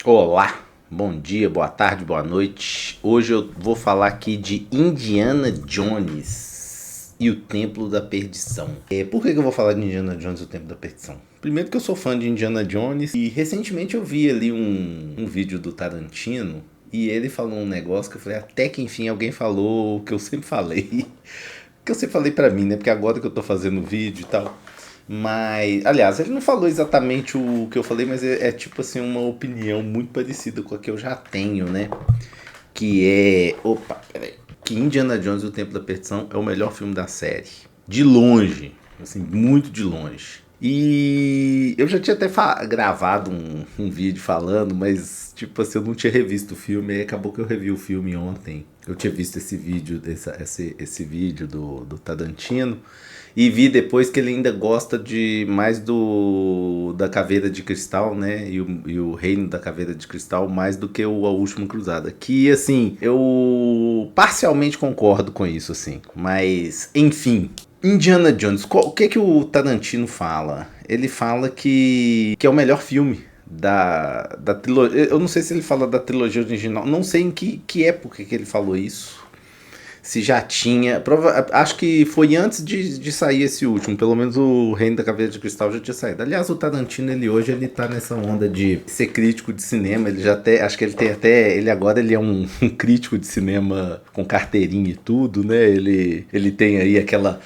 Olá, bom dia, boa tarde, boa noite. Hoje eu vou falar aqui de Indiana Jones e o Templo da Perdição. Por que eu vou falar de Indiana Jones e o Templo da Perdição? Primeiro que eu sou fã de Indiana Jones e recentemente eu vi ali um vídeo do Tarantino e ele falou um negócio que eu falei, até que enfim alguém falou o que eu sempre falei. Que eu sempre falei pra mim, né? Porque agora que eu tô fazendo o vídeo e tal. Mas, aliás, ele não falou exatamente o que eu falei, mas é tipo assim, uma opinião muito parecida com a que eu já tenho, né? Que é. Opa, peraí. Que Indiana Jones e o Templo da Perdição é o melhor filme da série. De longe. Assim, muito de longe. E eu já tinha até gravado um vídeo falando, mas tipo assim, eu não tinha revisto o filme, aí acabou que eu revi o filme ontem. Eu tinha visto esse vídeo, esse vídeo do Tarantino. E vi depois que ele ainda gosta de mais do da Caveira de Cristal, né? E o Reino da Caveira de Cristal mais do que A Última Cruzada. Que, assim, eu parcialmente concordo com isso, assim. Mas, enfim. Indiana Jones, o que o Tarantino fala? Ele fala que é o melhor filme da trilogia. Eu não sei se ele fala da trilogia original. Não sei em que época que ele falou isso. Se já tinha. Acho que foi antes de sair esse último. Pelo menos o Reino da Caveira de Cristal já tinha saído. Aliás, o Tarantino, ele hoje ele tá nessa onda de ser crítico de cinema. Ele já até. Acho que ele tem até. Ele agora ele é um crítico de cinema com carteirinha e tudo, né? Ele tem aí aquela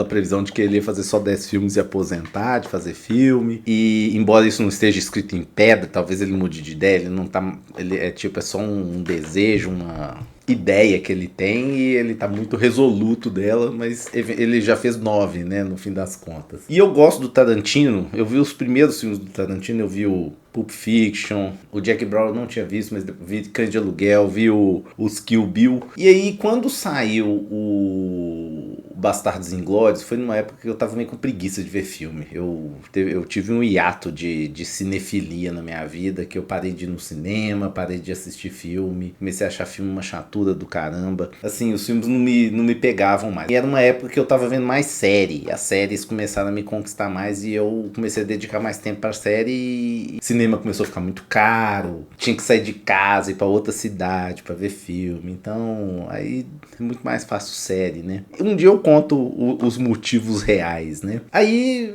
previsão de que ele ia fazer só 10 filmes e aposentar, de fazer filme. E embora isso não esteja escrito em pedra, talvez ele mude de ideia, ele não tá. Ele é tipo, é só um desejo, uma ideia que ele tem e ele tá muito resoluto dela, mas ele já fez 9, né, no fim das contas. E eu gosto do Tarantino, eu vi os primeiros filmes do Tarantino, eu vi o Pulp Fiction, o Jack Brown eu não tinha visto, mas vi Cães de Aluguel, vi os Kill Bill. E aí, quando saiu o Bastardos Inglórios, foi numa época que eu tava meio com preguiça de ver filme. Eu tive um hiato de cinefilia na minha vida, que eu parei de ir no cinema, parei de assistir filme, comecei a achar filme uma chatura do caramba. Assim, os filmes não me pegavam mais. E era uma época que eu tava vendo mais série. As séries começaram a me conquistar mais e eu comecei a dedicar mais tempo pra série e cinema começou a ficar muito caro. Tinha que sair de casa e ir pra outra cidade pra ver filme. Então, aí é muito mais fácil série, né? Um dia eu conto os motivos reais, né? Aí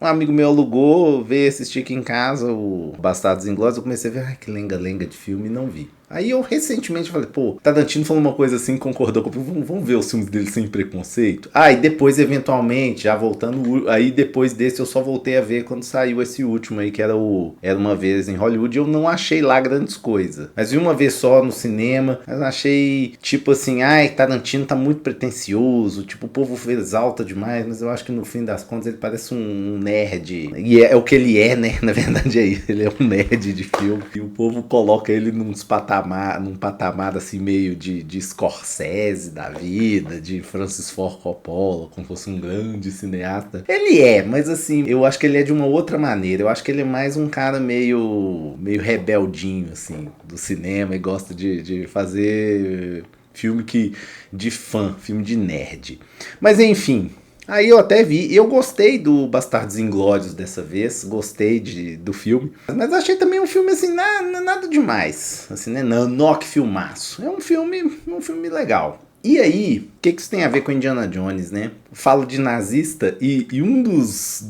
um amigo meu alugou, veio assistir aqui em casa o Bastardos Inglórios. Eu comecei a ver, que lenga-lenga de filme e não vi. Aí eu recentemente falei, pô, Tarantino falou uma coisa assim, concordou comigo, vamos ver os filmes dele sem preconceito. E depois, eventualmente, já voltando, aí depois desse eu só voltei a ver quando saiu esse último aí, que era Uma Vez em Hollywood, eu não achei lá grandes coisas. Mas vi uma vez só no cinema, mas achei, tipo assim, Tarantino tá muito pretencioso, tipo, o povo exalta demais, mas eu acho que no fim das contas ele parece um nerd. E é o que ele é, né? Na verdade é isso, ele é um nerd de filme. E o povo coloca ele num patamar assim meio de Scorsese da vida, de Francis Ford Coppola, como fosse um grande cineasta. Ele é, mas assim, eu acho que ele é de uma outra maneira. Eu acho que ele é mais um cara meio rebeldinho, assim, do cinema e gosta de fazer filme de fã, filme de nerd. Mas enfim, aí eu até vi, eu gostei do Bastardos Inglórios dessa vez, gostei do filme, mas achei também um filme assim, nada demais, assim, né, não que filmaço, é um filme legal. E aí, o que isso tem a ver com Indiana Jones, né? Falo de nazista e um dos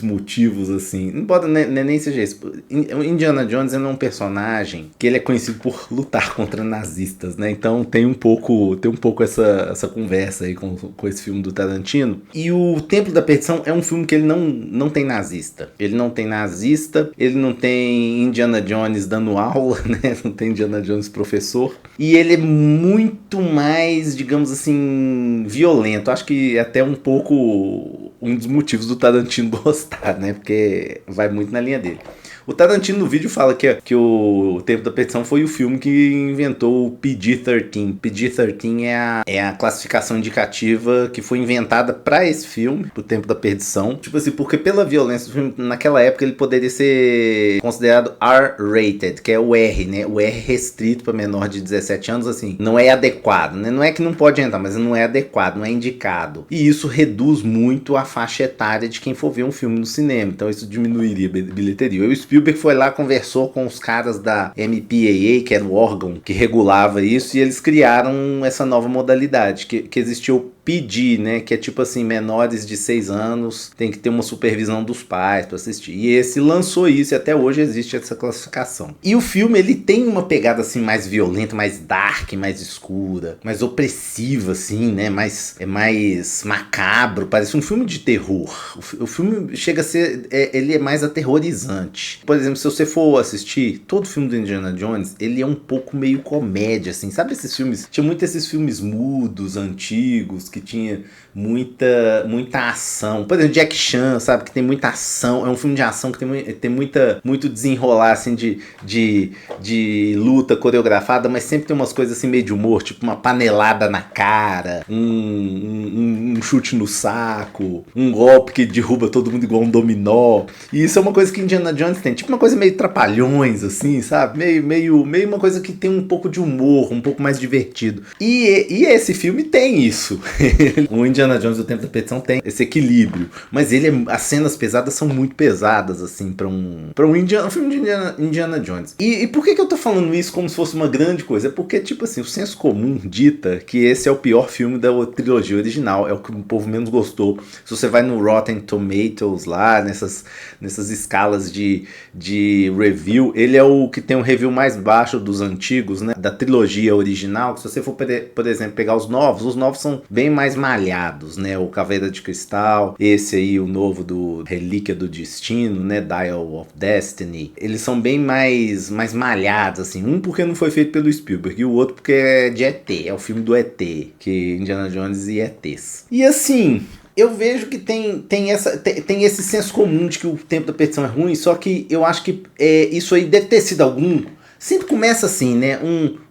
motivos, assim, não pode nem seja isso. Indiana Jones é um personagem que ele é conhecido por lutar contra nazistas, né? Então tem um pouco essa conversa aí com esse filme do Tarantino. E o Templo da Perdição é um filme que ele não tem nazista. Ele não tem nazista, ele não tem Indiana Jones dando aula, né? Não tem Indiana Jones professor. E ele é muito mais, digamos assim, violento. Acho que até um pouco um dos motivos do Tarantino gostar, né? Porque vai muito na linha dele. O Tarantino no vídeo fala que o Tempo da Perdição foi o filme que inventou o PG-13. PG-13 é a classificação indicativa que foi inventada para esse filme, o Tempo da Perdição. Tipo assim, porque pela violência do filme, naquela época ele poderia ser considerado R-rated, que é o R, né? O R restrito para menor de 17 anos, assim, não é adequado, né? Não é que não pode entrar, mas não é adequado, não é indicado. E isso reduz muito a faixa etária de quem for ver um filme no cinema. Então isso diminuiria a bilheteria. Eu Spielberg foi lá, conversou com os caras da MPAA, que era o órgão que regulava isso, e eles criaram essa nova modalidade, que existia o PD, né, que é tipo assim, menores de 6 anos tem que ter uma supervisão dos pais para assistir. E esse lançou isso e até hoje existe essa classificação. E o filme, ele tem uma pegada assim mais violenta, mais dark, mais escura, mais opressiva assim, né, mais macabro, parece um filme de terror. O filme chega a ser, ele é mais aterrorizante. Por exemplo, se você for assistir todo filme do Indiana Jones, ele é um pouco meio comédia assim. Sabe esses filmes? Tinha muito esses filmes mudos, antigos, que tinha muita ação. Por exemplo, Jack Chan, sabe? Que tem muita ação. É um filme de ação que tem muito desenrolar, assim, de luta coreografada, mas sempre tem umas coisas assim meio de humor, tipo uma panelada na cara, um chute no saco, um golpe que derruba todo mundo igual um dominó. E isso é uma coisa que Indiana Jones tem, tipo uma coisa meio trapalhões, assim, sabe? Meio uma coisa que tem um pouco de humor, um pouco mais divertido. E esse filme tem isso. O Indiana Jones do Tempo da Perdição tem esse equilíbrio, mas as cenas pesadas são muito pesadas, assim, pra um filme de Indiana Jones. E por que eu tô falando isso como se fosse uma grande coisa? É porque, tipo assim, o senso comum dita que esse é o pior filme da trilogia original, é o que o povo menos gostou. Se você vai no Rotten Tomatoes lá, nessas escalas de review, ele é o que tem um review mais baixo dos antigos, né, da trilogia original. Se você for, por exemplo, pegar os novos são bem mais malhados, né? O Caveira de Cristal, esse aí, o novo do Relíquia do Destino, né? Dial of Destiny. Eles são bem mais malhados, assim. Um porque não foi feito pelo Spielberg e o outro porque é de ET, é o filme do ET, que Indiana Jones e ETs. E assim, eu vejo que tem esse senso comum de que o Tempo da Perdição é ruim, só que eu acho que isso aí deve ter sido algum... Sempre começa assim, né?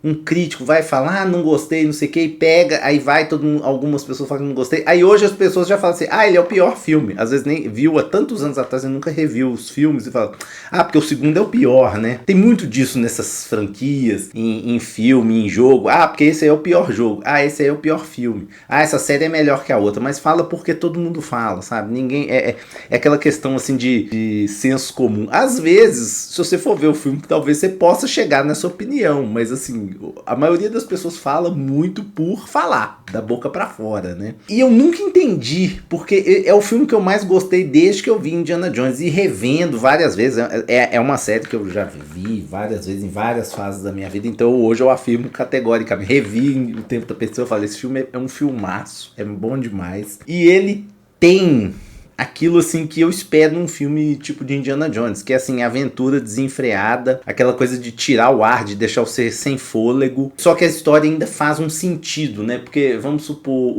Um crítico vai falar, não gostei, não sei o que, e pega, aí vai algumas pessoas falam que não gostei. Aí hoje as pessoas já falam assim, ele é o pior filme. Às vezes nem viu há tantos anos atrás e nunca reviu os filmes e fala, porque o segundo é o pior, né? Tem muito disso nessas franquias, em filme, em jogo. Porque esse aí é o pior jogo. Esse aí é o pior filme. Essa série é melhor que a outra. Mas fala porque todo mundo fala, sabe? Ninguém... É aquela questão assim de senso comum. Às vezes, se você for ver o filme, talvez você possa chegar nessa opinião, mas assim, a maioria das pessoas fala muito por falar, da boca pra fora, né? E eu nunca entendi, porque é o filme que eu mais gostei desde que eu vi Indiana Jones, e revendo várias vezes, é uma série que eu já vi várias vezes, em várias fases da minha vida, então hoje eu afirmo categoricamente, revi O Tempo da Perdição, eu falei, esse filme é um filmaço, é bom demais, e ele tem... aquilo assim que eu espero num filme tipo de Indiana Jones, que é assim, aventura desenfreada, aquela coisa de tirar o ar, de deixar você sem fôlego, só que a história ainda faz um sentido, né? Porque vamos supor,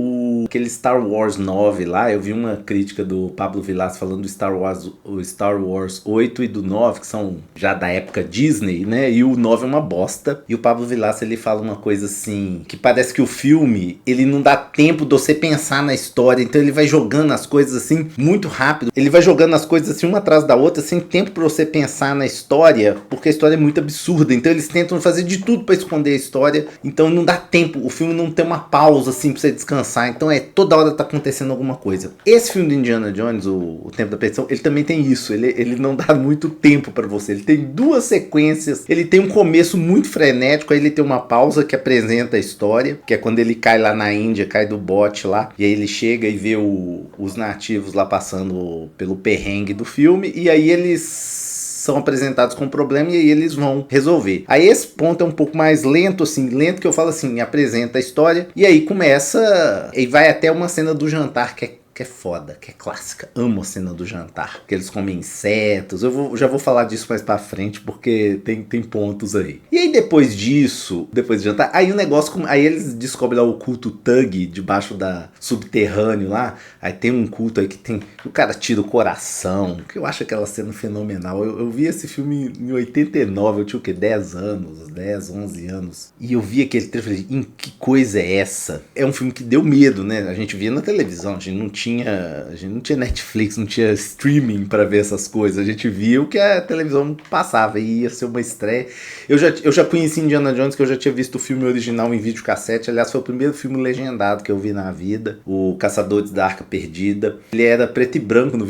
aquele Star Wars 9 lá, eu vi uma crítica do Pablo Vilas falando do Star Wars 8 e do 9, que são já da época Disney, né? E o 9 é uma bosta, e o Pablo Vilas, ele fala uma coisa assim, que parece que o filme, ele não dá tempo de você pensar na história, então ele vai jogando as coisas assim, muito rápido. Ele vai jogando as coisas assim uma atrás da outra, sem tempo pra você pensar na história, porque a história é muito absurda. Então eles tentam fazer de tudo pra esconder a história. Então não dá tempo. O filme não tem uma pausa assim pra você descansar. Então toda hora tá acontecendo alguma coisa. Esse filme do Indiana Jones, o Tempo da Perdição, ele também tem isso. Ele não dá muito tempo pra você. Ele tem duas sequências. Ele tem um começo muito frenético. Aí ele tem uma pausa que apresenta a história, que é quando ele cai lá na Índia, cai do bote lá. E aí ele chega e vê os nativos lá passando pelo perrengue do filme, e aí eles são apresentados com um problema e aí eles vão resolver. Aí esse ponto é um pouco mais lento, assim, lento que eu falo assim, apresenta a história, e aí começa, e vai até uma cena do jantar que é foda, que é clássica. Amo a cena do jantar, que eles comem insetos. Já vou falar disso mais pra frente, porque tem pontos aí. E aí depois disso, depois do jantar, aí o negócio, aí eles descobrem lá o culto Thug, debaixo da subterrâneo lá. Aí tem um culto aí que tem, o cara tira o coração, que eu acho aquela cena fenomenal. Eu vi esse filme em 89, eu tinha o quê? 10 anos, 10, 11 anos. E eu vi aquele trailer e falei, que coisa é essa? É um filme que deu medo, né? A gente via na televisão, a gente não tinha a gente não tinha Netflix, não tinha streaming pra ver essas coisas. A gente via o que a televisão passava e ia ser uma estreia. Eu já conheci Indiana Jones, que eu já tinha visto o filme original em videocassete. Aliás, foi o primeiro filme legendado que eu vi na vida, o Caçadores da Arca Perdida. Ele era preto e branco no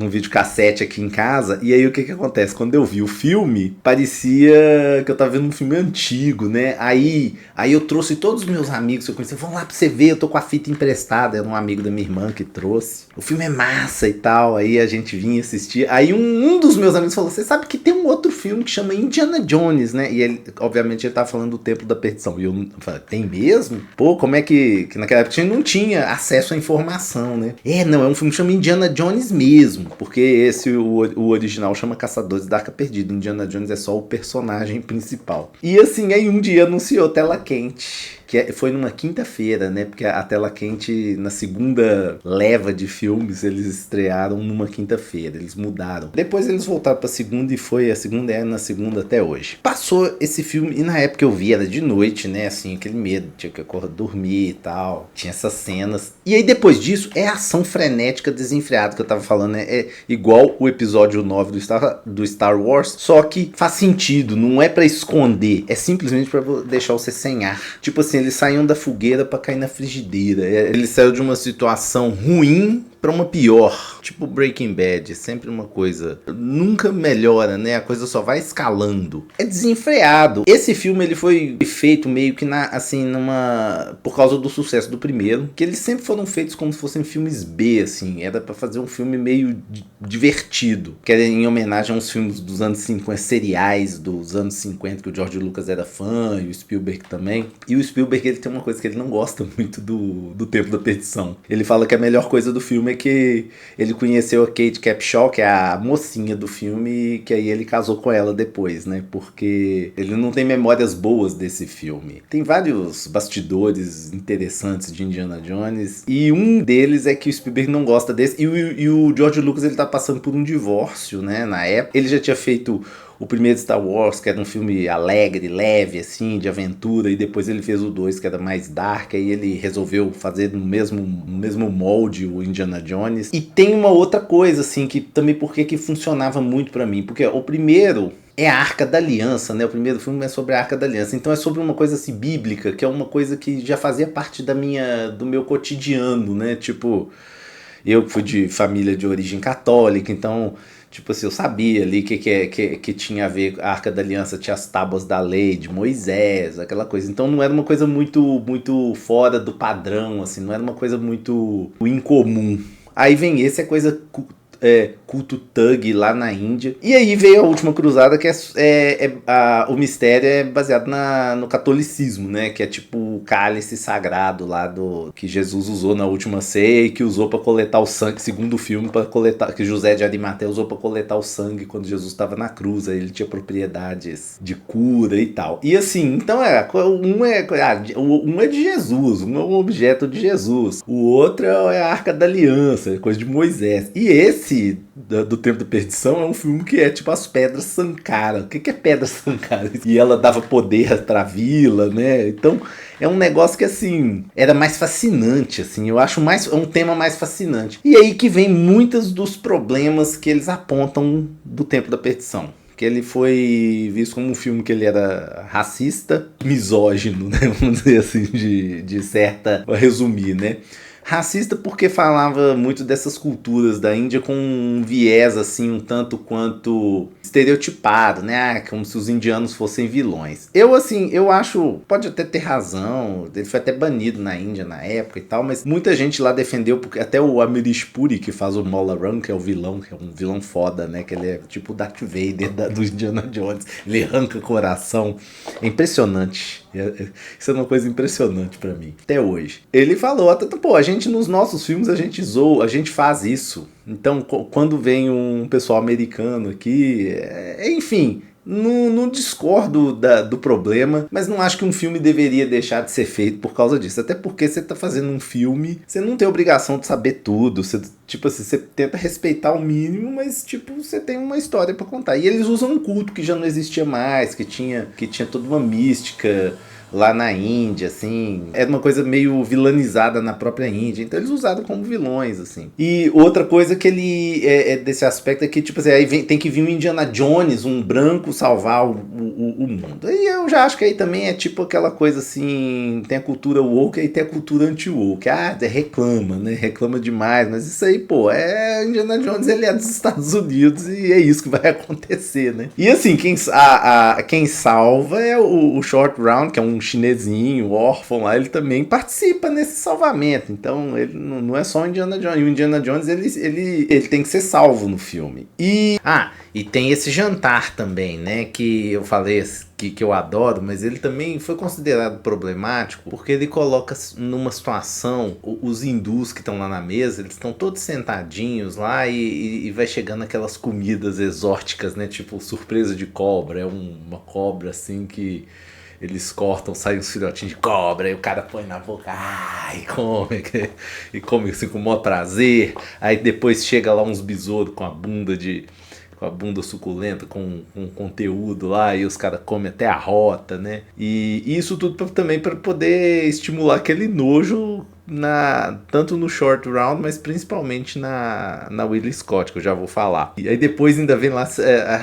videocassete aqui em casa. E aí o que acontece? Quando eu vi o filme, parecia que eu tava vendo um filme antigo, né? Aí eu trouxe todos os meus amigos que eu conheci, vão lá pra você ver, eu tô com a fita emprestada. Era um amigo da minha irmã que trouxe. O filme é massa e tal. Aí a gente vinha assistir. Aí um dos meus amigos falou, você sabe que tem um outro filme que chama Indiana Jones, né? E ele, obviamente, ele tava falando do Templo da Perdição. E eu falei, tem mesmo? Pô, como é que naquela época a gente não tinha acesso à informação, né? Não, é um filme que chama Indiana Jones mesmo. Porque o original chama Caçadores da Arca Perdida. Indiana Jones é só o personagem principal. E assim, aí um dia anunciou Tela Quente. Que foi numa quinta-feira, né? Porque a Tela Quente, na segunda leva de filmes, eles estrearam numa quinta-feira. Eles mudaram. Depois eles voltaram pra segunda e foi a segunda na segunda até hoje. Passou esse filme e na época eu vi, era de noite, né? Assim, aquele medo, tinha que acordar, dormir e tal. Tinha essas cenas. E aí depois disso, é ação frenética desenfreada que eu tava falando, né? É igual o episódio 9 do Star Wars, só que faz sentido, não é pra esconder, é simplesmente pra deixar você sem ar. Tipo assim, eles saíam da fogueira pra cair na frigideira. Eles saíram de uma situação ruim pra uma pior. Tipo Breaking Bad, é sempre uma coisa. Nunca melhora, né? A coisa só vai escalando. É desenfreado. Esse filme ele foi feito meio que por causa do sucesso do primeiro. Que eles sempre foram feitos como se fossem filmes B, assim. Era pra fazer um filme meio divertido. Que era em homenagem a uns filmes dos anos 50, seriais dos anos 50, que o George Lucas era fã, e o Spielberg também. E o Spielberg ele tem uma coisa que ele não gosta muito do Tempo da Perdição. Ele fala que a melhor coisa do filme é que ele conheceu a Kate Capshaw, que é a mocinha do filme, que aí ele casou com ela depois, né? Porque ele não tem memórias boas desse filme. Tem vários bastidores interessantes de Indiana Jones, e um deles é que o Spielberg não gosta desse, e o George Lucas ele tá passando por um divórcio, né? Na época, ele já tinha feito o primeiro Star Wars, que era um filme alegre, leve, assim, de aventura, e depois ele fez o 2, que era mais dark, aí ele resolveu fazer no mesmo molde o Indiana Jones. E tem uma outra coisa, assim, que também porque que funcionava muito pra mim, porque o primeiro é a Arca da Aliança, né? O primeiro filme é sobre a Arca da Aliança, então é sobre uma coisa assim bíblica, que é uma coisa que já fazia parte do meu cotidiano, né? Tipo, eu fui de família de origem católica, então tipo assim, eu sabia ali que tinha a ver, a Arca da Aliança tinha as tábuas da lei de Moisés, aquela coisa. Então não era uma coisa muito fora do padrão, assim, não era uma coisa muito incomum. Aí vem esse, é coisa culto Thug lá na Índia. E aí veio a Última Cruzada, que o mistério é baseado no catolicismo, né? Que é tipo o cálice sagrado lá que Jesus usou na última ceia e que usou para coletar o sangue, segundo o filme, que José de Arimateia usou para coletar o sangue quando Jesus estava na cruz. Aí ele tinha propriedades de cura e tal. E assim, então um é de Jesus, um é um objeto de Jesus. O outro é a Arca da Aliança, é coisa de Moisés. E esse do Tempo da Perdição é um filme que é tipo as Pedras Sankara. O que é Pedra Sankara? E ela dava poder pra vila, né? Então é um negócio que assim era mais fascinante, assim. Eu acho um tema mais fascinante. E aí que vem muitos dos problemas que eles apontam do Tempo da Perdição. Que ele foi visto como um filme que ele era racista, misógino, né? Vamos dizer assim, de certa... Pra resumir, né? Racista porque falava muito dessas culturas da Índia com um viés assim um tanto quanto estereotipado, né? Como se os indianos fossem vilões. Eu acho, pode até ter razão, ele foi até banido na Índia na época e tal, mas muita gente lá defendeu, porque até o Amrish Puri, que faz o Mola Ram, que é o vilão, que é um vilão foda, né? Que ele é tipo o Darth Vader do Indiana Jones, ele arranca coração, é impressionante. Isso é uma coisa impressionante pra mim, até hoje. Ele falou, pô, a gente nos nossos filmes a gente zoa, a gente faz isso. Então quando vem um pessoal americano aqui, enfim, não discordo do problema, mas não acho que um filme deveria deixar de ser feito por causa disso. Até porque você tá fazendo um filme, você não tem obrigação de saber tudo. Você, tipo assim, você tenta respeitar o mínimo, mas tipo, você tem uma história pra contar. E eles usam um culto que já não existia mais, que tinha toda uma mística lá na Índia, assim. Era uma coisa meio vilanizada na própria Índia. Então eles usaram como vilões, assim. E outra coisa que ele é desse aspecto é que, tipo assim, aí tem que vir um Indiana Jones, um branco, salvar o mundo. E eu já acho que aí também é tipo aquela coisa assim, tem a cultura woke e tem a cultura anti-woke. Reclama, né? Reclama demais, mas isso aí, pô, Indiana Jones, ele é dos Estados Unidos e é isso que vai acontecer, né? E assim, quem salva é o Short Round, que é um chinesinho, órfão lá, ele também participa nesse salvamento. Então, ele não é só o Indiana Jones. E o Indiana Jones, ele tem que ser salvo no filme. E tem esse jantar também, né? Que eu falei que eu adoro, mas ele também foi considerado problemático porque ele coloca numa situação os hindus que estão lá na mesa, eles estão todos sentadinhos lá e vai chegando aquelas comidas exóticas, né? Tipo surpresa de cobra, é uma cobra assim que eles cortam, saem uns filhotinhos de cobra, e o cara põe na boca, e come assim com o maior prazer. Aí depois chega lá uns besouros com a bunda suculenta, com conteúdo lá, e os caras comem até a rota, né? E isso tudo também para poder estimular aquele nojo tanto no Short Round, mas principalmente na Willie Scott, que eu já vou falar. E aí depois ainda vem lá,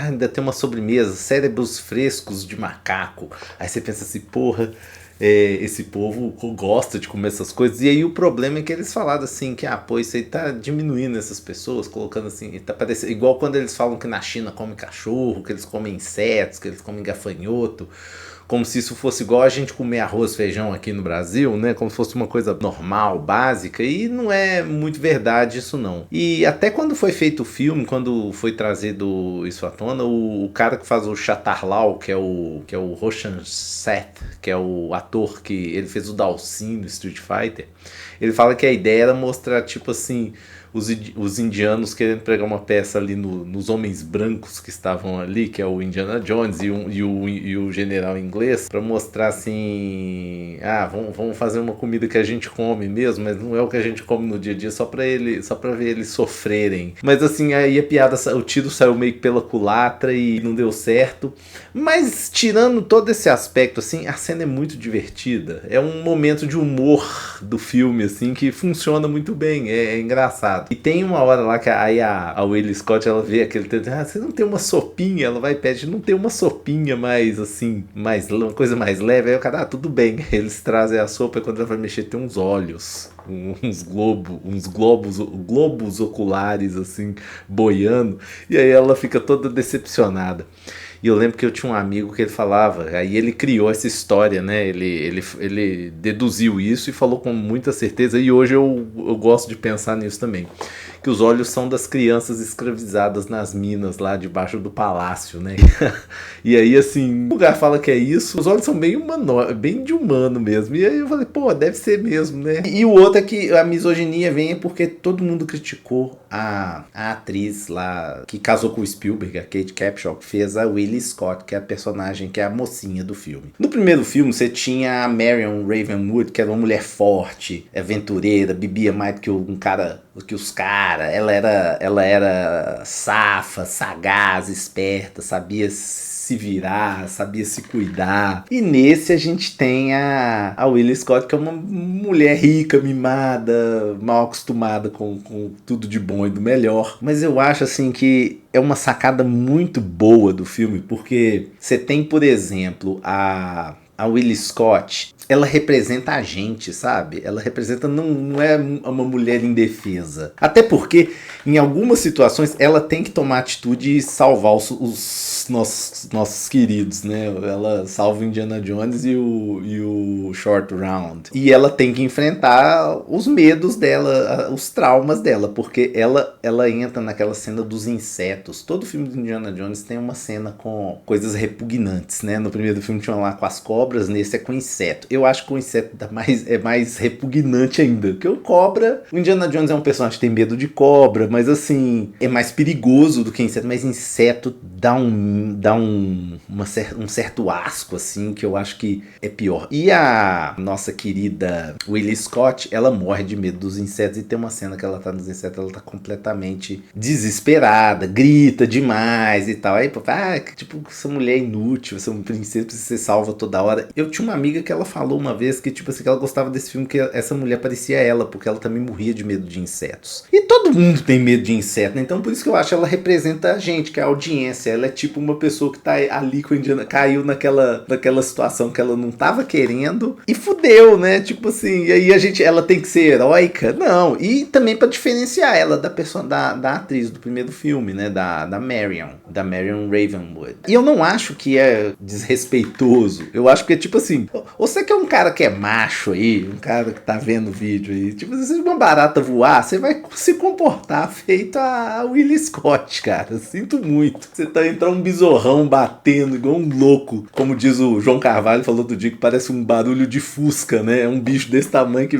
ainda tem uma sobremesa, cérebros frescos de macaco. Aí você pensa assim, porra, esse povo gosta de comer essas coisas. E aí o problema é que eles falaram assim, que isso aí tá diminuindo essas pessoas, colocando assim, tá parecendo igual quando eles falam que na China come cachorro, que eles comem insetos, que eles comem gafanhoto, como se isso fosse igual a gente comer arroz, feijão aqui no Brasil, né? Como se fosse uma coisa normal, básica, e não é muito verdade isso não. E até quando foi feito o filme, quando foi trazido isso à tona, o cara que faz o Chatarlau, que é o Roshan Seth, que é o ator que ele fez o Dalsin no Street Fighter, ele fala que a ideia era mostrar, tipo assim, os indianos querendo pregar uma peça ali nos homens brancos que estavam ali, que é o Indiana Jones e o general inglês, para mostrar assim, vamos fazer uma comida que a gente come mesmo, mas não é o que a gente come no dia a dia, só para ver eles sofrerem. Mas assim, aí a piada, o tiro saiu meio que pela culatra e não deu certo. Mas tirando todo esse aspecto, assim, a cena é muito divertida. É um momento de humor do filme, assim, que funciona muito bem, é engraçado. E tem uma hora lá que aí a Willie Scott, ela vê aquele texto, você não tem uma sopinha? Ela vai e pede, não tem uma sopinha mais assim, uma coisa mais leve. Aí o cara, tudo bem. Eles trazem a sopa e quando ela vai mexer tem uns olhos, uns globos oculares assim, boiando. E aí ela fica toda decepcionada. E eu lembro que eu tinha um amigo que ele falava, aí ele criou essa história, né? Ele deduziu isso e falou com muita certeza, e hoje eu gosto de pensar nisso também. Que os olhos são das crianças escravizadas nas minas lá debaixo do palácio, né? E aí, assim, o lugar fala que é isso, os olhos são bem de humano mesmo. E aí eu falei, pô, deve ser mesmo, né? E o outro é que a misoginia vem porque todo mundo criticou a atriz lá que casou com o Spielberg, a Kate Capshaw, que fez a Willie Scott, que é a personagem, que é a mocinha do filme. No primeiro filme, você tinha a Marion Ravenwood, que era uma mulher forte, aventureira, bebia mais do que os caras. Ela era safa, sagaz, esperta, sabia se virar, sabia se cuidar. E nesse a gente tem a Willie Scott, que é uma mulher rica, mimada, mal acostumada com tudo de bom e do melhor. Mas eu acho assim que é uma sacada muito boa do filme, porque você tem, por exemplo, a Willie Scott, ela representa a gente, sabe? Ela representa, não é uma mulher indefesa. Até porque, em algumas situações, ela tem que tomar atitude e salvar os nossos queridos, né? Ela salva o Indiana Jones e o Short Round. E ela tem que enfrentar os medos dela, os traumas dela, porque ela entra naquela cena dos insetos. Todo filme do Indiana Jones tem uma cena com coisas repugnantes, né? No primeiro filme tinha lá com as cobras, nesse é com inseto. eu acho que o inseto é mais repugnante ainda. Porque o cobra, o Indiana Jones é um personagem que tem medo de cobra, mas assim, é mais perigoso do que inseto, mas inseto dá um certo asco, assim, que eu acho que é pior. E a nossa querida Willie Scott, ela morre de medo dos insetos, e tem uma cena que ela tá nos insetos, ela tá completamente desesperada, grita demais e tal. Aí, tipo, essa mulher é inútil, essa princesa precisa ser salva toda hora. Eu tinha uma amiga que ela falou uma vez que, tipo assim, que ela gostava desse filme, que essa mulher parecia ela, porque ela também morria de medo de insetos. E todo mundo tem medo de inseto, né? Então por isso que eu acho que ela representa a gente, que é a audiência. Ela é tipo uma pessoa que tá ali com a Indiana, caiu naquela situação que ela não tava querendo e fudeu, né? Tipo assim, e aí ela tem que ser heróica? Não. E também pra diferenciar ela da atriz do primeiro filme, né? Da Marion Ravenwood. E eu não acho que é desrespeitoso. Eu acho que é tipo assim, você que é um cara que é macho aí, um cara que tá vendo o vídeo aí, tipo, se uma barata voar, você vai se comportar feito a Willie Scott, cara. Sinto muito. Você tá entrando um besorrão batendo igual um louco. Como diz o João Carvalho, falou outro dia, que parece um barulho de Fusca, né? É um bicho desse tamanho que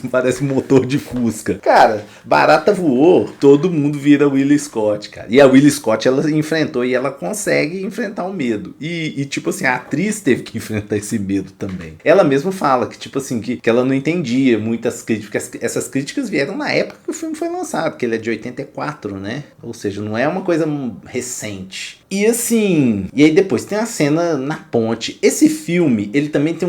parece um motor de Fusca. Cara, barata voou, todo mundo vira Willie Scott, cara. E a Willie Scott, ela enfrentou e ela consegue enfrentar o medo. E tipo assim, a atriz teve que enfrentar esse medo também. Ela mesma fala que, tipo assim, que ela não entendia muitas críticas. Essas críticas vieram na época que o filme foi lançado, que ele é de 84, né? Ou seja, não é uma coisa recente. E assim, e aí depois tem a cena na ponte. Esse filme, ele também tem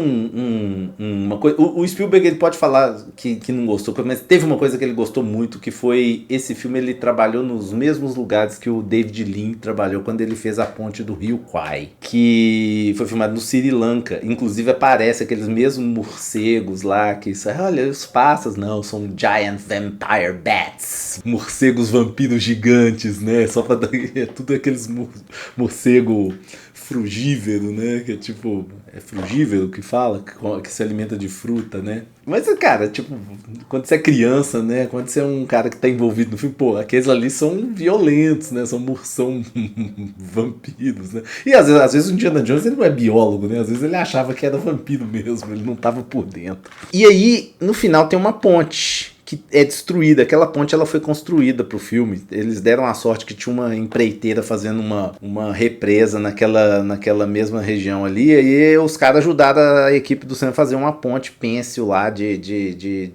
uma coisa. O Spielberg, ele pode falar que não gostou, mas teve uma coisa que ele gostou muito, que foi esse filme, ele trabalhou nos mesmos lugares que o David Lean trabalhou quando ele fez a ponte do Rio Kwai, que foi filmado no Sri Lanka. Inclusive aparece aqueles mesmos morcegos lá, que olha, os pássaros, não, são giant vampire bats, morcegos vampiros gigantes, né? Só pra dar, é tudo aqueles morcego frugívoro, né? Que é tipo, é frugívoro que fala, que se alimenta de fruta, né? Mas, cara, tipo, quando você é criança, né? Quando você é um cara que tá envolvido no filme, pô, aqueles ali são violentos, né? São vampiros, né? E às vezes o Indiana Jones, ele não é biólogo, né? Às vezes ele achava que era vampiro mesmo, ele não tava por dentro. E aí, no final tem uma ponte que é destruída. Aquela ponte, ela foi construída pro filme. Eles deram a sorte que tinha uma empreiteira fazendo uma represa naquela mesma região ali, e aí os caras ajudaram a equipe do cinema a fazer uma ponte pêncil lá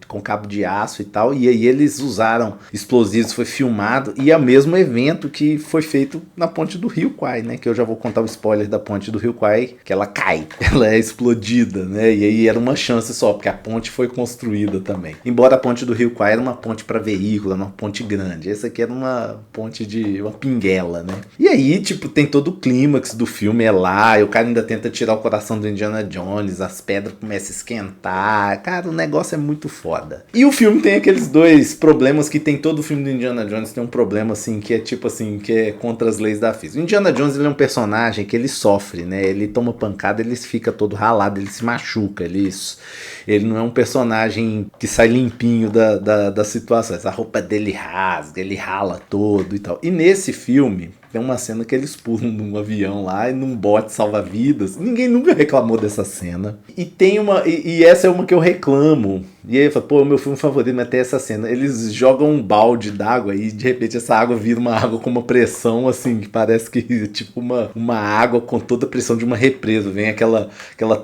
com cabo de aço e tal, e aí eles usaram explosivos, foi filmado, e é o mesmo evento que foi feito na ponte do Rio Kwai, né, que eu já vou contar o spoiler da ponte do Rio Kwai, que ela cai, ela é explodida, né, e aí era uma chance só, porque a ponte foi construída também. Embora a ponte do Rio Kwai era uma ponte para veículo, uma ponte grande. Essa aqui era uma ponte uma pinguela, né? E aí, tipo, tem todo o clímax do filme, é lá, e o cara ainda tenta tirar o coração do Indiana Jones, as pedras começam a esquentar. Cara, o negócio é muito foda. E o filme tem aqueles dois problemas que tem todo o filme do Indiana Jones, tem um problema, assim, que é tipo assim, que é contra as leis da física. O Indiana Jones, ele é um personagem que ele sofre, né? Ele toma pancada, ele fica todo ralado, ele se machuca, ele não é um personagem que sai limpinho das situações. A roupa dele rasga, ele rala todo e tal. E nesse filme tem uma cena que eles pulam num avião lá e num bote salva-vidas. Ninguém nunca reclamou dessa cena. E tem e essa é uma que eu reclamo. E aí eu falo, pô, meu filme favorito, mas tem essa cena. Eles jogam um balde d'água e de repente essa água vira uma água com uma pressão assim, que parece que tipo uma água com toda a pressão de uma represa. Vem aquela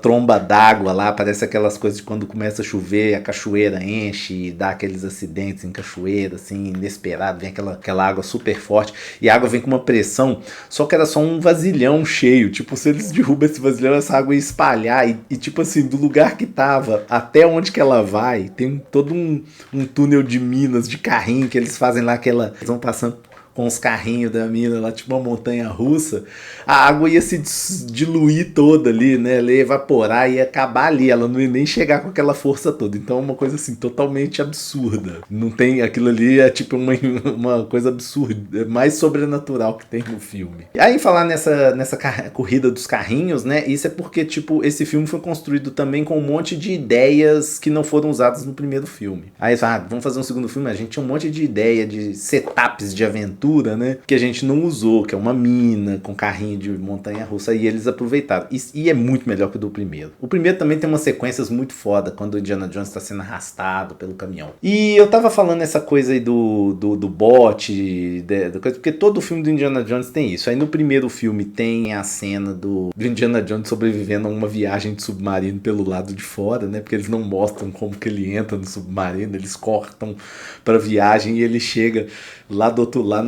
tromba d'água lá, parece aquelas coisas de quando começa a chover, a cachoeira enche e dá aqueles acidentes em cachoeira, assim, inesperado. Vem aquela água super forte e a água vem com uma pressão, só que era só um vasilhão cheio. Tipo, se eles derrubam esse vasilhão, essa água ia espalhar e tipo assim, do lugar que tava até onde que ela vai, tem todo um túnel de minas, de carrinho que eles fazem lá, eles vão passando com os carrinhos da mina lá, tipo uma montanha russa, a água ia se diluir toda ali, né? Ela ia evaporar, ia acabar ali, ela não ia nem chegar com aquela força toda. Então é uma coisa assim, totalmente absurda. Não tem, aquilo ali é tipo uma coisa absurda, é mais sobrenatural que tem no filme. E aí falar nessa corrida dos carrinhos, né? Isso é porque, tipo, esse filme foi construído também com um monte de ideias que não foram usadas no primeiro filme. Aí vamos fazer um segundo filme, a gente tinha um monte de ideia de setups de aventura aventura, né? Que a gente não usou, que é uma mina com carrinho de montanha-russa, e eles aproveitaram. E é muito melhor que o do primeiro. O primeiro também tem umas sequências muito foda, quando o Indiana Jones tá sendo arrastado pelo caminhão. E eu tava falando essa coisa aí do bote, porque todo filme do Indiana Jones tem isso. Aí no primeiro filme tem a cena do Indiana Jones sobrevivendo a uma viagem de submarino pelo lado de fora, né? Porque eles não mostram como que ele entra no submarino, eles cortam pra viagem e ele chega lá do outro, lá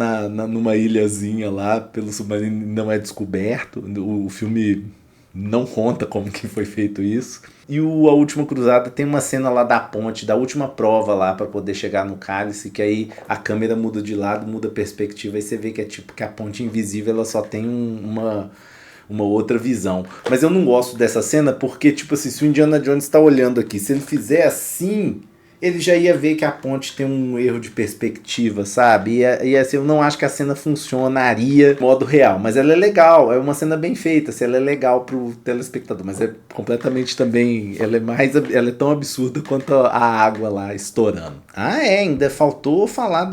numa ilhazinha lá, pelo submarino, não é descoberto. O filme não conta como que foi feito isso. E A Última Cruzada tem uma cena lá da ponte, da última prova lá pra poder chegar no cálice, que aí a câmera muda de lado, muda a perspectiva, e você vê que é tipo que a ponte invisível ela só tem uma outra visão. Mas eu não gosto dessa cena porque, tipo assim, se o Indiana Jones tá olhando aqui, se ele fizer assim, ele já ia ver que a ponte tem um erro de perspectiva, sabe? E assim, eu não acho que a cena funcionaria de modo real, mas ela é legal, é uma cena bem feita, assim, ela é legal pro telespectador, mas é completamente também, ela é tão absurda quanto a água lá estourando. Ainda faltou falar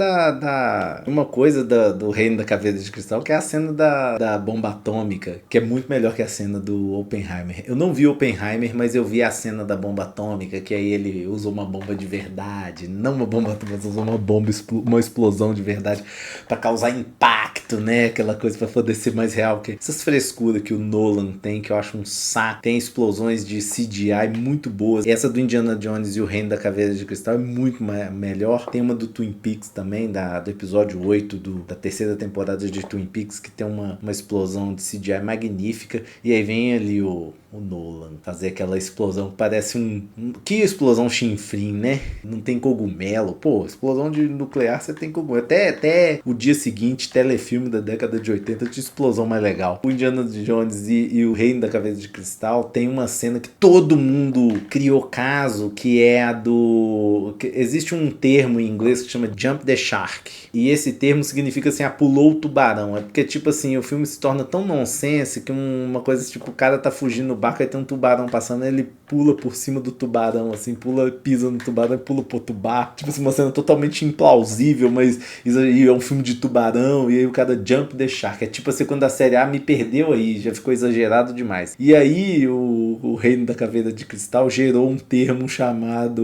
uma coisa do Reino da Caveira de Cristal, que é a cena da bomba atômica, que é muito melhor que a cena do Oppenheimer. Eu não vi Oppenheimer, mas eu vi a cena da bomba atômica, que aí ele usa uma bomba de verdade, não uma bomba atômica, mas usou uma explosão de verdade pra causar impacto, né? Aquela coisa pra poder ser mais real. Que essas frescuras que o Nolan tem, que eu acho um saco. Tem explosões de CGI muito boas. Essa do Indiana Jones e o Reino da Caveira de Cristal é muito melhor. Tem uma do Twin Peaks também, do episódio 8 da terceira temporada de Twin Peaks, que tem uma explosão de CGI magnífica. E aí vem ali o Nolan fazer aquela explosão que parece que explosão chinfrim, né? Não tem cogumelo. Pô, explosão de nuclear você tem cogumelo. Até o dia seguinte, telefilme da década de 80 de explosão mais legal. O Indiana Jones e o Reino da Caveira de Cristal tem uma cena que todo mundo criou caso, que é a do... Existe um termo em inglês que chama Jump the Shark. E esse termo significa assim, pulou o tubarão. É porque, tipo assim, o filme se torna tão nonsense que uma coisa tipo, o cara tá fugindo no barco, aí tem um tubarão passando, ele pula por cima do tubarão, assim, pisa no tubarão e pula pro outro barco. Tipo assim, uma cena totalmente implausível, mas e é um filme de tubarão, e aí o cara jump the shark. É tipo assim, quando a série A me perdeu aí, já ficou exagerado demais. E aí o Reino da Caveira de Cristal gerou um termo chamado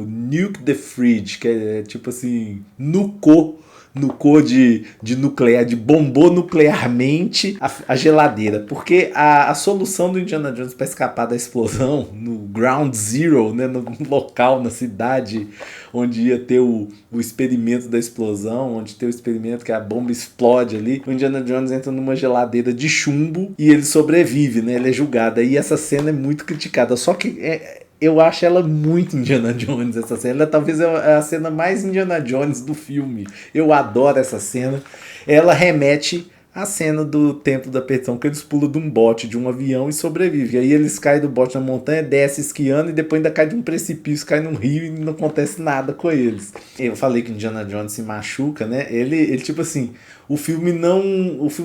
Nuke the Fridge, que é tipo assim, nucou de nuclear, de bombou nuclearmente a geladeira, porque a solução do Indiana Jones para escapar da explosão no Ground Zero, né, no local, na cidade onde ia ter o experimento da explosão, onde tem o experimento que a bomba explode ali, o Indiana Jones entra numa geladeira de chumbo e ele sobrevive, né, ele é julgado, e essa cena é muito criticada, só que eu acho ela muito Indiana Jones, essa cena. Ela talvez é a cena mais Indiana Jones do filme. Eu adoro essa cena. Ela remete à cena do Templo da Perdição, que eles pulam de um bote, de um avião e sobrevivem. Aí eles caem do bote na montanha, descem esquiando e depois ainda caem de um precipício, caem num rio e não acontece nada com eles. Eu falei que Indiana Jones se machuca, né? Ele tipo assim... O filme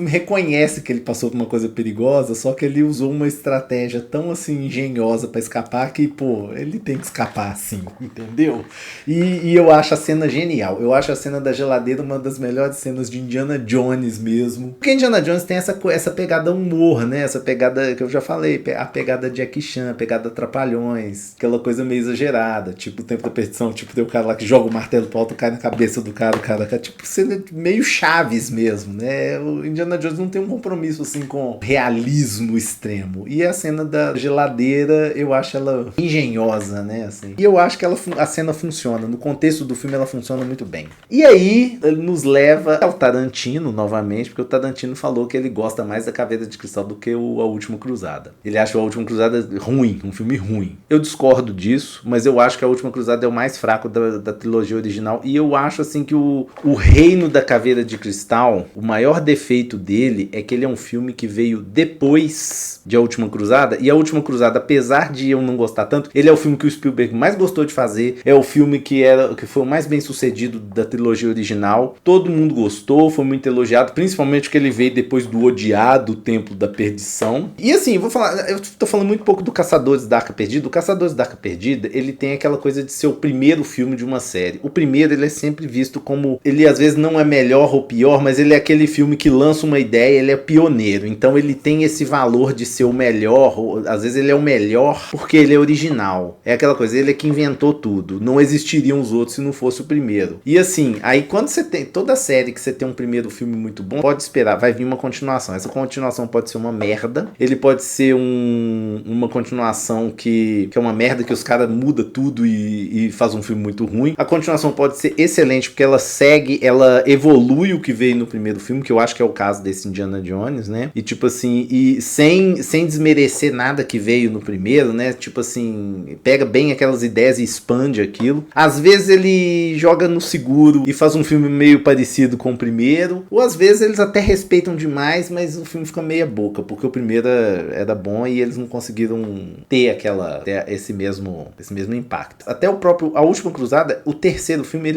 reconhece que ele passou por uma coisa perigosa, só que ele usou uma estratégia tão assim engenhosa pra escapar que, pô, ele tem que escapar assim, entendeu? E eu acho a cena genial. Eu acho a cena da geladeira uma das melhores cenas de Indiana Jones mesmo. Porque Indiana Jones tem essa pegada humor, né? Essa pegada que eu já falei, a pegada Jackie Chan, a pegada Trapalhões, aquela coisa meio exagerada, tipo o Tempo da Perdição, tipo tem o cara lá que joga o martelo pro alto, cai na cabeça do cara, tipo cena meio Chaves mesmo, né? O Indiana Jones não tem um compromisso assim com realismo extremo. E a cena da geladeira, eu acho ela engenhosa, né? Assim. E eu acho que a cena funciona. No contexto do filme, ela funciona muito bem. E aí, ele nos leva ao Tarantino, novamente, porque o Tarantino falou que ele gosta mais da Caveira de Cristal do que A Última Cruzada. Ele acha A Última Cruzada ruim, um filme ruim. Eu discordo disso, mas eu acho que A Última Cruzada é o mais fraco da trilogia original. E eu acho, assim, que o Reino da Caveira de Cristal, o maior defeito dele é que ele é um filme que veio depois de A Última Cruzada, e A Última Cruzada, apesar de eu não gostar tanto, ele é o filme que o Spielberg mais gostou de fazer, é o filme que foi o mais bem sucedido da trilogia original, todo mundo gostou, foi muito elogiado, principalmente que ele veio depois do odiado Templo da Perdição. E assim, eu tô falando muito pouco do Caçadores da Arca Perdida. O Caçadores da Arca Perdida, ele tem aquela coisa de ser o primeiro filme de uma série. O primeiro, ele é sempre visto como, ele às vezes não é melhor ou pior, mas mas ele é aquele filme que lança uma ideia, ele é pioneiro. Então ele tem esse valor de ser o melhor, ou, às vezes ele é o melhor porque ele é original. É aquela coisa, ele é que inventou tudo. Não existiriam os outros se não fosse o primeiro. E assim, aí quando você tem toda série que você tem um primeiro filme muito bom, pode esperar, vai vir uma continuação. Essa continuação pode ser uma merda, ele pode ser uma continuação que é uma merda, que os caras mudam tudo e faz um filme muito ruim. A continuação pode ser excelente porque ela segue, ela evolui o que veio no primeiro filme, que eu acho que é o caso desse Indiana Jones, né? E tipo assim, e sem desmerecer nada que veio no primeiro, né? Tipo assim, pega bem aquelas ideias e expande aquilo. Às vezes ele joga no seguro e faz um filme meio parecido com o primeiro, ou às vezes eles até respeitam demais, mas o filme fica meia boca, porque o primeiro era bom e eles não conseguiram ter esse mesmo impacto. Até a Última Cruzada, o terceiro filme,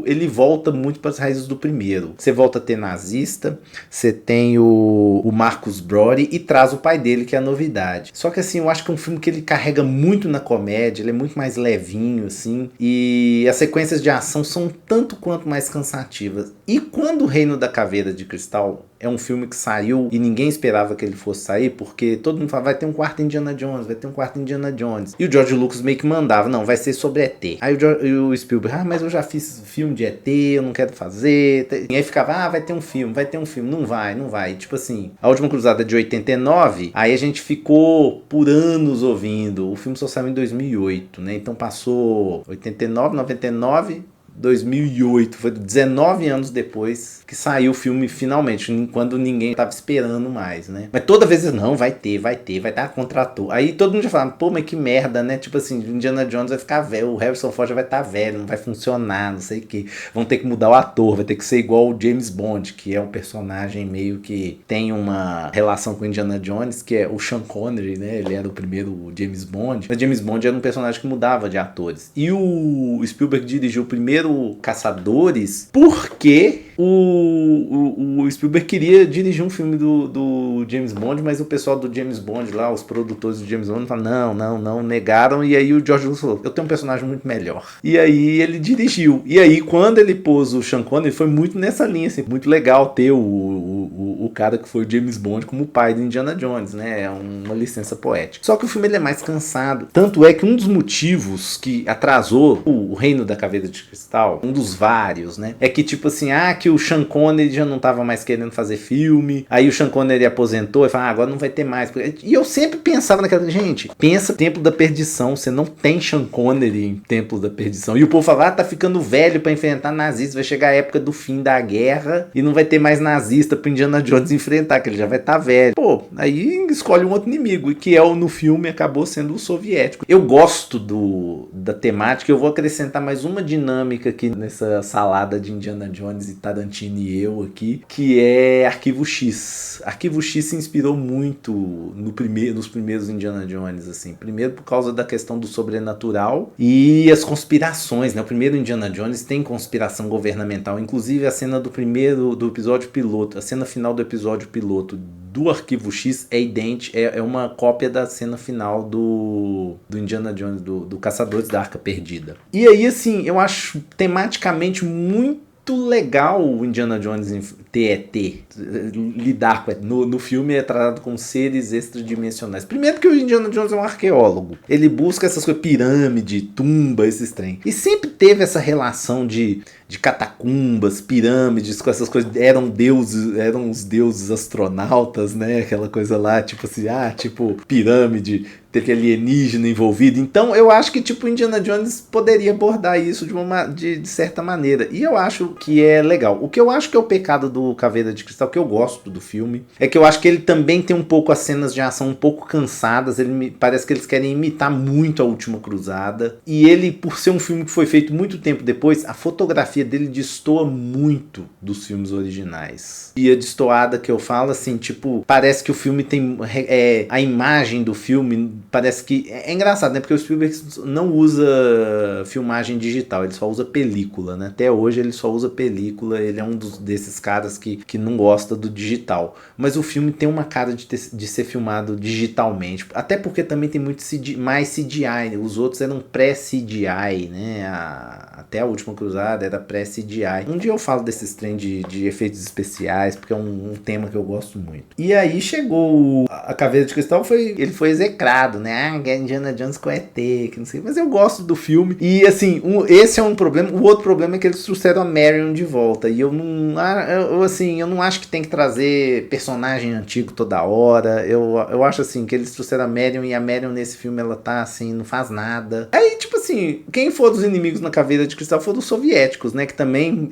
ele volta muito para as raízes do primeiro. Você volta a ter nazista, você tem o Marcus Brody e traz o pai dele, que é a novidade. Só que assim, eu acho que é um filme que ele carrega muito na comédia, ele é muito mais levinho, assim, e as sequências de ação são tanto quanto mais cansativas. E quando o Reino da Caveira de Cristal é um filme que saiu e ninguém esperava que ele fosse sair, porque todo mundo fala, vai ter um quarto Indiana Jones, vai ter um quarto Indiana Jones. E o George Lucas meio que mandava, não, vai ser sobre ET. Aí o Spielberg, mas eu já fiz filme de ET, eu não quero fazer. E aí ficava, vai ter um filme. Não vai. Tipo assim, A Última Cruzada de 89, aí a gente ficou por anos ouvindo. O filme só saiu em 2008, né? Então passou 89, 99... 2008, foi 19 anos depois que saiu o filme finalmente, quando ninguém tava esperando mais, né? Mas toda vez, não, vai ter, contratou. Aí todo mundo já falava, pô, mas que merda, né? Tipo assim, Indiana Jones vai ficar velho, o Harrison Ford já vai estar velho, não vai funcionar, não sei o que. Vão ter que mudar o ator, vai ter que ser igual o James Bond, que é um personagem meio que tem uma relação com Indiana Jones, que é o Sean Connery, né? Ele era o primeiro James Bond. Mas James Bond era um personagem que mudava de atores. E o Spielberg dirigiu o primeiro Caçadores porque o Spielberg queria dirigir um filme do James Bond, mas o pessoal do James Bond lá, os produtores do James Bond falaram, não, negaram, e aí o George Lucas falou, eu tenho um personagem muito melhor. E aí ele dirigiu. E aí quando ele pôs o Sean Connery, foi muito nessa linha, assim, muito legal ter o cara que foi o James Bond como o pai do Indiana Jones, né? É uma licença poética. Só que o filme ele é mais cansado. Tanto é que um dos motivos que atrasou o Reino da Caveira de Cristal, um dos vários, né? É que tipo assim, que o Sean Connery já não tava mais querendo fazer filme, aí o Sean Connery aposentou e falou, agora não vai ter mais. E eu sempre pensava naquela, gente, pensa Templo da Perdição, você não tem Sean Connery em Templo da Perdição. E o povo fala, tá ficando velho pra enfrentar nazistas, vai chegar a época do fim da guerra e não vai ter mais nazista pro Indiana Jones enfrentar, que ele já vai estar velho. Pô, aí escolhe um outro inimigo, e que no filme acabou sendo o soviético. Eu gosto da temática, eu vou acrescentar mais uma dinâmica aqui nessa salada de Indiana Jones e Tarantino e eu aqui, que é Arquivo X. Arquivo X se inspirou muito nos primeiros Indiana Jones, assim. Primeiro por causa da questão do sobrenatural e as conspirações, né? O primeiro Indiana Jones tem conspiração governamental, inclusive a cena do episódio piloto, a cena final do episódio piloto do Arquivo X é idêntica, é uma cópia da cena final do Indiana Jones, do Caçadores da Arca Perdida. E aí, assim, eu acho tematicamente muito legal o Indiana Jones ter ET, lidar com ET. No filme é tratado com seres extradimensionais. Primeiro porque o Indiana Jones é um arqueólogo. Ele busca essas coisas, pirâmide, tumba, esses trem. E sempre teve essa relação de catacumbas, pirâmides, com essas coisas. Eram os deuses astronautas, né? Aquela coisa lá, tipo assim, pirâmide, teve alienígena envolvido. Então eu acho que tipo Indiana Jones poderia abordar isso de certa maneira. E eu acho que é legal. O que eu acho que é o pecado do Caveira de Cristal, que eu gosto do filme, é que eu acho que ele também tem um pouco as cenas de ação um pouco cansadas. Parece que eles querem imitar muito A Última Cruzada. E ele, por ser um filme que foi feito muito tempo depois, a fotografia dele destoa muito dos filmes originais. E a destoada que eu falo, assim, tipo, parece que o filme tem a imagem do filme parece que... É engraçado, né? Porque o Spielberg não usa filmagem digital, ele só usa película, né? Até hoje ele só usa película, ele é um desses caras que não gosta do digital. Mas o filme tem uma cara de ser filmado digitalmente, até porque também tem muito mais CGI, os outros eram pré-CGI, né? Até a Última Cruzada era pré-CGI. Um dia eu falo desses trem de efeitos especiais, porque é um tema que eu gosto muito. E aí chegou a Caveira de Cristal, ele foi execrado, né? Indiana Jones com ET, que não sei. Mas eu gosto do filme. E assim, esse é um problema. O outro problema é que eles trouxeram a Marion de volta. E eu não acho que tem que trazer personagem antigo toda hora. Eu acho assim, que eles trouxeram a Marion e a Marion nesse filme, ela tá assim, não faz nada. Aí, tipo assim, quem for dos inimigos na Caveira de Cristal foram os soviéticos, né? Que também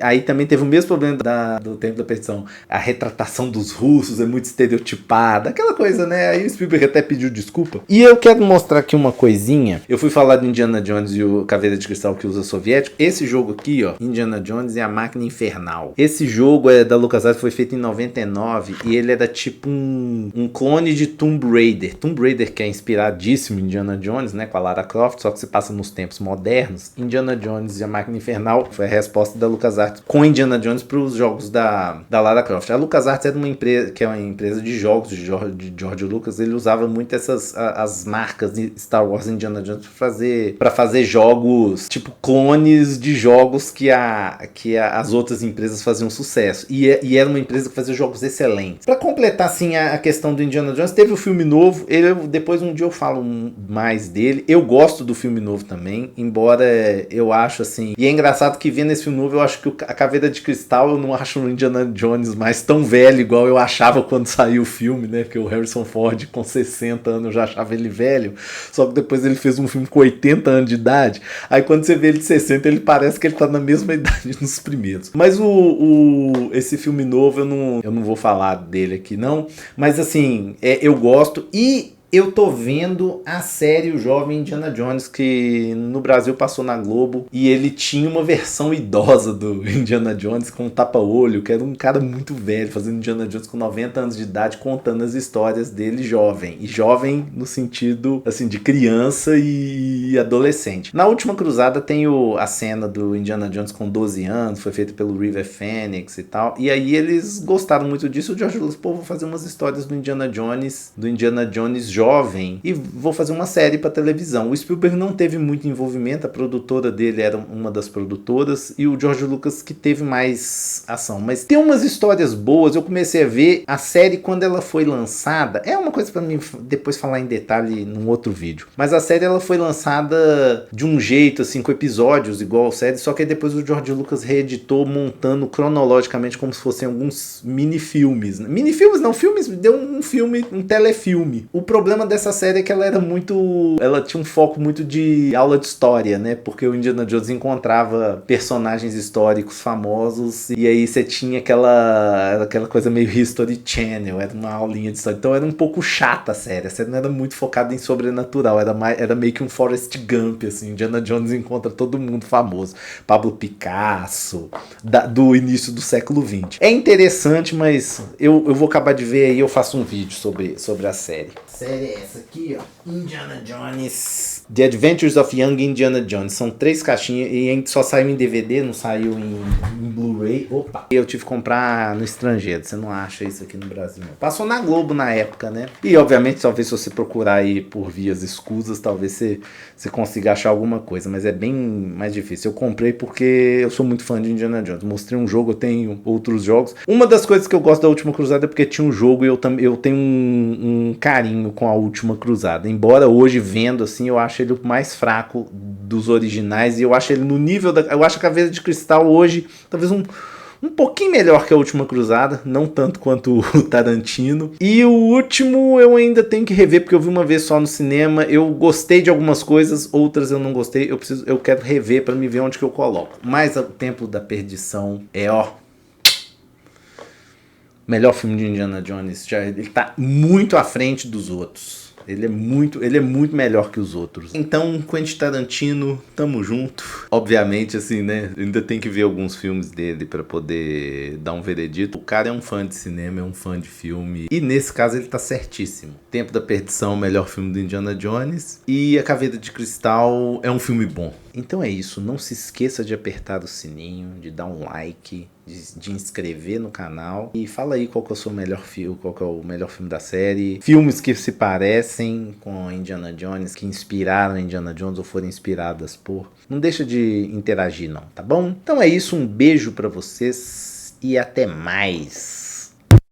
teve o mesmo problema do Tempo da Perdição. A retratação dos russos é muito estereotipada, aquela coisa, né? Aí o Spielberg até pediu desculpa. E eu quero mostrar aqui uma coisinha. Eu fui falar de Indiana Jones e o Caveira de Cristal que usa soviético. Esse jogo aqui, ó, Indiana Jones e a Máquina Infernal. Esse jogo é da LucasArts, foi feito em 99 e ele era tipo um clone de Tomb Raider. Tomb Raider, que é inspiradíssimo em Indiana Jones, né? Com a Lara Croft, só que se passa nos tempos modernos. Indiana Jones e a Máquina Infernal foi a resposta da LucasArts com Indiana Jones para os jogos da Lara Croft. A LucasArts era uma empresa que é uma empresa de jogos de George Lucas. Ele usava muito as marcas de Star Wars e Indiana Jones para fazer jogos tipo clones de jogos que as outras empresas faziam sucesso. E era uma empresa que fazia jogos excelentes. Para completar assim a questão do Indiana Jones, teve o filme novo. Depois um dia eu falo mais dele. Eu gosto do filme novo também, embora eu acho assim... E é engraçado que vendo esse filme novo, eu acho que a Caveira de Cristal, eu não acho o Indiana Jones mais tão velho igual eu achava quando saiu o filme, né? Porque o Harrison Ford com 60 anos eu já achava ele velho. Só que depois ele fez um filme com 80 anos de idade. Aí quando você vê ele de 60, ele parece que ele tá na mesma idade nos primeiros. Mas esse filme novo, eu não vou falar dele aqui não. Mas assim, eu gosto. E eu tô vendo a série O Jovem Indiana Jones, que no Brasil passou na Globo, e ele tinha uma versão idosa do Indiana Jones com um tapa-olho, que era um cara muito velho, fazendo Indiana Jones com 90 anos de idade, contando as histórias dele jovem. E jovem no sentido, assim, de criança e adolescente. Na Última Cruzada tem a cena do Indiana Jones com 12 anos, foi feita pelo River Phoenix e tal, e aí eles gostaram muito disso. O George Lucas, vou fazer umas histórias do Indiana Jones jovem, e vou fazer uma série para televisão. O Spielberg não teve muito envolvimento, a produtora dele era uma das produtoras, e o George Lucas que teve mais ação. Mas tem umas histórias boas. Eu comecei a ver a série quando ela foi lançada. É uma coisa para mim depois falar em detalhe num outro vídeo. Mas a série ela foi lançada de um jeito, assim, com episódios igual a série, só que depois o George Lucas reeditou, montando cronologicamente como se fossem alguns mini-filmes. Mini-filmes não, filmes, deu um filme, um telefilme. O problema dessa série é que ela tinha um foco muito de aula de história, né? Porque o Indiana Jones encontrava personagens históricos famosos, e aí você tinha aquela coisa meio History Channel, era uma aulinha de história. Então era um pouco chata a série não era muito focada em sobrenatural, era meio que um Forrest Gump, assim. Indiana Jones encontra todo mundo famoso, Pablo Picasso, do início do século XX. É interessante, mas eu vou acabar de ver aí, eu faço um vídeo sobre a série. A série é essa aqui, ó, Indiana Jones, The Adventures of Young Indiana Jones. São 3 caixinhas e só saiu em DVD, não saiu em Blu-ray. Opa! Eu tive que comprar no estrangeiro, você não acha isso aqui no Brasil não. Passou na Globo na época, né? E obviamente, talvez se você procurar aí por vias escusas, talvez você consiga achar alguma coisa, mas é bem mais difícil. Eu comprei porque eu sou muito fã de Indiana Jones. Mostrei um jogo, eu tenho outros jogos. Uma das coisas que eu gosto da Última Cruzada é porque tinha um jogo e eu tenho um carinho com a Última Cruzada. Embora hoje, vendo assim, eu acho ele o mais fraco dos originais, e eu acho ele no nível eu acho a Caveira de Cristal hoje talvez um pouquinho melhor que a Última Cruzada, não tanto quanto o Tarantino. E o último eu ainda tenho que rever, porque eu vi uma vez só no cinema. Eu gostei de algumas coisas, outras eu não gostei. Eu quero rever para me ver onde que eu coloco. Mas o Templo da Perdição é, ó, melhor filme de Indiana Jones. Ele tá muito à frente dos outros. Ele é muito melhor que os outros. Então, Quentin Tarantino, tamo junto. Obviamente, assim, né? Ainda tem que ver alguns filmes dele pra poder dar um veredito. O cara é um fã de cinema, é um fã de filme. E nesse caso ele tá certíssimo. Tempo da Perdição, o melhor filme do Indiana Jones. E A Caveira de Cristal é um filme bom. Então é isso. Não se esqueça de apertar o sininho, de dar um like, de inscrever no canal. E fala aí qual que é o seu melhor filme, qual que é o melhor filme da série. Filmes que se parecem com Indiana Jones, que inspiraram Indiana Jones ou foram inspiradas por. Não deixa de interagir não, tá bom? Então é isso, um beijo pra vocês e até mais.